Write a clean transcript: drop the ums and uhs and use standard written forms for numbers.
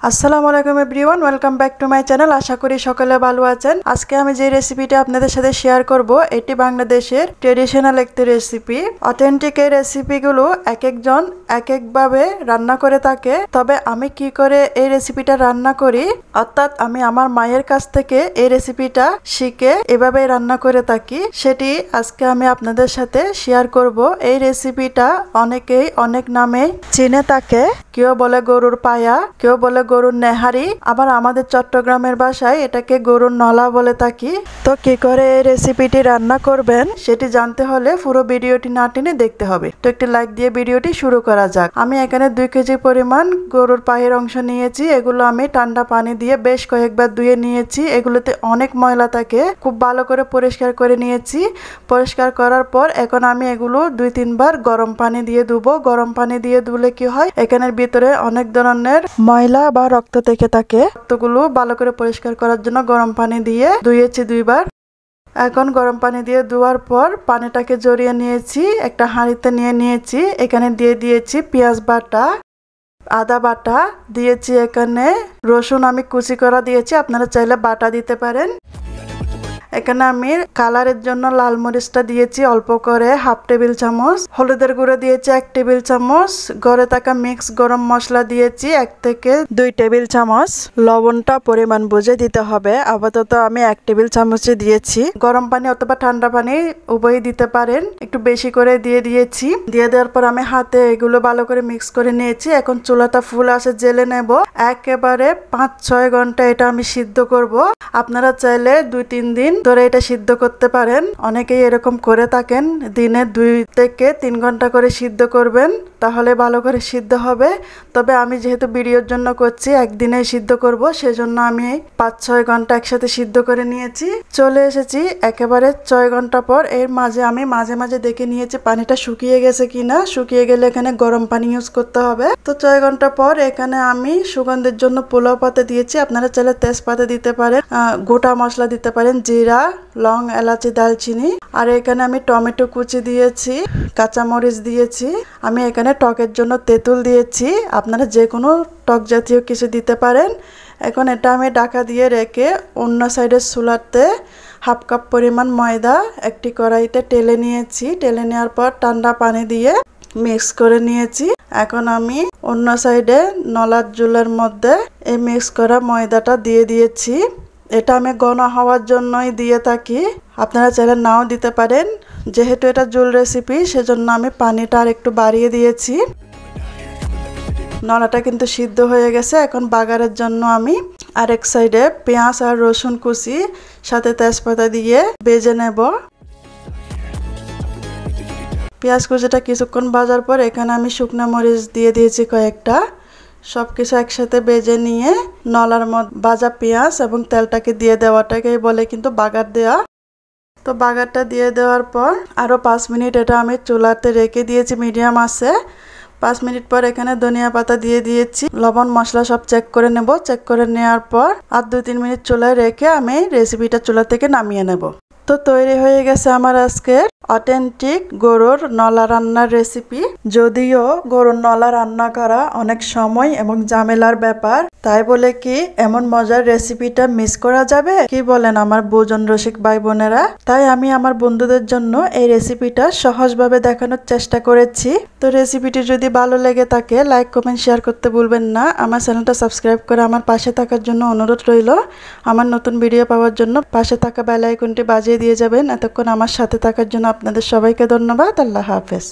আসসালামু আলাইকুম everyone, welcome back to my channel. আশা করি সকলে ভালো আছেন। আজকে আমি যে রেসিপিটা আপনাদের সাথে শেয়ার করব, এটি বাংলাদেশের ট্রেডিশনাল একটি রেসিপি। অথেন্টিক এই রেসিপিগুলো এক একজন এক একভাবে রান্না করে থাকে, তবে আমি কি করে এই রেসিপিটা রান্না করি, অর্থাৎ আমি আমার মায়ের কাছ থেকে এই রেসিপিটা শিখে এভাবে রান্না করে থাকি, সেটি আজকে আমি আপনাদের সাথে শেয়ার করব। এই রেসিপিটা অনেকেই অনেক নামে চিনে থাকে। কেউ বলে গরুর পায়া, কেউ বলে গরুর নেহারি, আবার আমাদের চট্টগ্রামের ভাষায় এটাকে গরুর নলা বলে থাকি। তো কি করে এই রেসিপিটি রান্না করবেন সেটি জানতে হলে পুরো ভিডিওটি না টেনে দেখতে হবে। তো একটি লাইক দিয়ে ভিডিওটি শুরু করা যাক। আমি এখানে 2 কেজি পরিমাণ গরুর পায়ের অংশ নিয়েছি। এগুলো আমি ঠান্ডা পানি দিয়ে বেশ কয়েকবার ধুয়ে নিয়েছি। এগুলোতে অনেক ময়লা থাকে, খুব ভালো করে পরিষ্কার করে নিয়েছি। পরিষ্কার করার পর এখন আমি এগুলো 2-3 বার গরম পানি দিয়ে ধুবো। গরম পানি দিয়ে ধুলে কি হয়, এখানের ভিতরে অনেক ধরনের ময়লা বা রক্ত থেকে থাকে। রক্তগুলো ভালো করে পরিষ্কার করার জন্য গরম পানি দিয়ে ধুয়েছি 2 বার। এখন গরম পানি দিয়ে ধোয়ার পর পানিটাকে জড়িয়ে নিয়েছি, একটা হাঁড়িতে নিয়ে নিয়েছি। এখানে দিয়ে দিয়েছি পেঁয়াজ বাটা, আদা বাটা দিয়েছি, এখানে রসুন আমি কুচি করা দিয়েছি, আপনারা চাইলে বাটা দিতে পারেন। এখানে আমি কালারের জন্য লাল মরিচটা দিয়েছি অল্প করে 1/2 টেবিল চামচ, হলুদের গুঁড়ো দিয়েছি 1 টেবিল চামচ, ঘরে থাকা মিক্স গরম মশলা দিয়েছি 1 থেকে 2 টেবিল চামচ। লবণটা পরিমাণ বুঝে দিতে হবে। আপাতত আমি 1 টেবিল চামচে দিয়েছি। গরম পানি অথবা ঠান্ডা পানি উভয়ই দিতে পারেন, একটু বেশি করে দিয়ে দিয়েছি। দিয়ে দেওয়ার পর আমি হাতে এগুলো ভালো করে মিক্স করে নিয়েছি। এখন চুলাটা ফুল আসে জেলে নেব। একেবারে 5-6 ঘন্টা এটা আমি সিদ্ধ করব। আপনারা চাইলে 2-3 দিন ধরে এটা সিদ্ধ করতে পারেন। অনেকেই এরকম করে থাকেন, দিনে 2 থেকে 3 ঘন্টা করে সিদ্ধ করবেন, তাহলে ভালো করে সিদ্ধ হবে। তবে আমি যেহেতু ভিডিওর জন্য করছি, একদিনে সিদ্ধ করব, সেজন্য আমি 5-6 ঘন্টা একসাথে সিদ্ধ করে নিয়েছি। চলে এসেছি একেবারে 6 ঘন্টা পর। এর মাঝে আমি মাঝে মাঝে দেখে নিয়েছি পানিটা শুকিয়ে গেছে কিনা। শুকিয়ে গেলে এখানে গরম পানি ইউজ করতে হবে। তো 6 ঘন্টা পর এখানে আমি সুগন্ধের জন্য পোলাও পাতা দিয়েছি। আপনারা চাইলে তেজপাতা দিতে পারেন, গোটা মশলা দিতে পারেন, জিরা, লং, এলাচি, দালচিনি। আর এখানে আমি টমেটো কুচি দিয়েছি, কাঁচামরিচ দিয়েছি। আমি এখানে টকের জন্য তেঁতুল দিয়েছি, আপনারা যে কোনো টক জাতীয় কিছু দিতে পারেন। এখন এটা আমি ঢাকা দিয়ে রেখে অন্য সাইডের চুলাতে 1/2 কাপ পরিমাণ ময়দা একটি কড়াইতে টেলে নিয়েছি। টেলে নেওয়ার পর ঠান্ডা পানি দিয়ে মিক্স করে নিয়েছি। এখন আমি অন্য সাইডে নলার জুলের মধ্যে এই মিক্স করা ময়দাটা দিয়ে দিয়েছি। এটা আমি ঘন হওয়ার জন্যই দিয়ে থাকি, আপনারা চাইলে নাও দিতে পারেন। যেহেতু এটা জুল রেসিপি, সেজন্য আমি পানিটা আর একটু বাড়িয়ে দিয়েছি। নলাটা কিন্তু সিদ্ধ হয়ে গেছে। এখন বাগারের জন্য আমি আরেক সাইডে পেঁয়াজ আর রসুন কুচি সাথে তেজপাতা দিয়ে ভেজে নেব। পেঁয়াজ কুচিটা কিছুক্ষণ ভাজার পর এখানে আমি শুকনো মরিচ দিয়ে দিয়েছি কয়েকটা। সবকিছু একসাথে ভেজে নিয়ে নলার মধ্যে ভাজা পেঁয়াজ এবং তেলটাকে দিয়ে দেওয়াটাকেই বলে কিন্তু বাগার দেওয়া। তো বাগারটা দিয়ে দেওয়ার পর আরও 5 মিনিট এটা আমি চুলাতে রেখে দিয়েছি মিডিয়াম আছে। 5 মিনিট পর এখানে ধনিয়া পাতা দিয়ে দিয়েছি। লবণ মশলা সব চেক করে নেব। চেক করে নেওয়ার পর আর 2-3 মিনিট চুলায় রেখে আমি রেসিপিটা চুলা থেকে নামিয়ে নেব। তো তৈরি হয়ে গেছে আমার আজকের অথেন্টিক গরুর নলা রান্নার রেসিপি। যদিও গরুর নলা রান্না করা অনেক সময় এবং ঝামেলার ব্যাপার, তাই বলে কি এমন মজার রেসিপিটা মিস করা যাবে? কি বলেন আমার ভোজন রসিক ভাই বোনেরা? তাই আমি আমার বন্ধুদের জন্য এই রেসিপিটা সহজভাবে দেখানোর চেষ্টা করেছি। তো রেসিপিটি যদি ভালো লেগে থাকে লাইক, কমেন্ট, শেয়ার করতে ভুলবেন না। আমার চ্যানেলটা সাবস্ক্রাইব করে আমার পাশে থাকার জন্য অনুরোধ রইল। আমার নতুন ভিডিও পাওয়ার জন্য পাশে থাকা বেল আইকনটি বাজিয়ে দিয়ে যাবেন। এতক্ষণ আমার সাথে থাকার জন্য আপনাদের সবাইকে ধন্যবাদ। আল্লাহ হাফেজ।